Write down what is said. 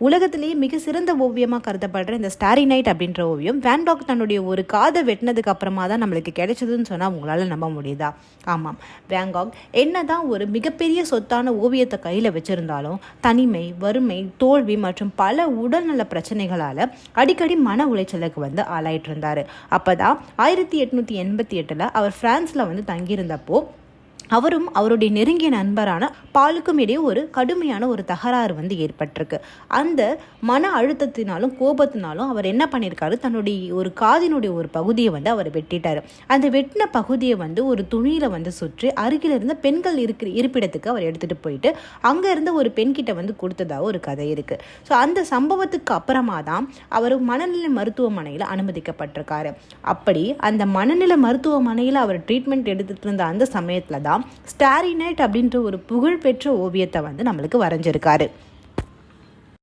உலகத்திலேயே மிக சிறந்த ஓவியமாக கருதப்படுற இந்த ஸ்டாரி நைட் அப்படின்ற ஓவியம் வேன் காக் தன்னுடைய ஒரு காதை வெட்டினதுக்கு அப்புறமா தான் நம்மளுக்கு கிடைச்சதுன்னு சொன்னால் உங்களால் நம்ப முடியுதா? ஆமாம், வேன் காக் என்னதான் ஒரு மிகப்பெரிய சொத்தான ஓவியத்தை கையில் வச்சுருந்தாலும் தனிமை, வறுமை, தோல்வி மற்றும் பல உடல்நல பிரச்சனைகளால் அடிக்கடி மன உளைச்சலுக்கு ஆளாயிட்டு இருந்தார். அப்போ தான் 1888 அவர் ஃப்ரான்ஸில் தங்கியிருந்தப்போ அவரும் அவருடைய நெருங்கிய நண்பரான பாலுக்கும் இடையே ஒரு கடுமையான ஒரு தகராறு ஏற்பட்டிருக்கு. அந்த மன அழுத்தத்தினாலும் கோபத்தினாலும் அவர் என்ன பண்ணியிருக்காரு, தன்னுடைய ஒரு காதினுடைய ஒரு பகுதியை அவர் வெட்டிட்டார். அந்த வெட்டின பகுதியை ஒரு துணியில் சுற்றி அருகில் இருந்த பெண்கள் இருப்பிடத்துக்கு அவர் எடுத்துகிட்டு போயிட்டு அங்கே இருந்த ஒரு பெண்கிட்ட கொடுத்ததாக ஒரு கதை இருக்குது. ஸோ அந்த சம்பவத்துக்கு அப்புறமா தான் அவர் மனநிலை மருத்துவமனையில் அனுமதிக்கப்பட்டிருக்காரு. அப்படி அந்த மனநிலை மருத்துவமனையில் அவர் ட்ரீட்மெண்ட் எடுத்துகிட்டு இருந்த அந்த சமயத்தில் தான் ஸ்டாரி நைட் அப்படின்ற ஒரு புகழ்பெற்ற ஓவியத்தை நம்மளுக்கு வரைஞ்சிருக்காரு.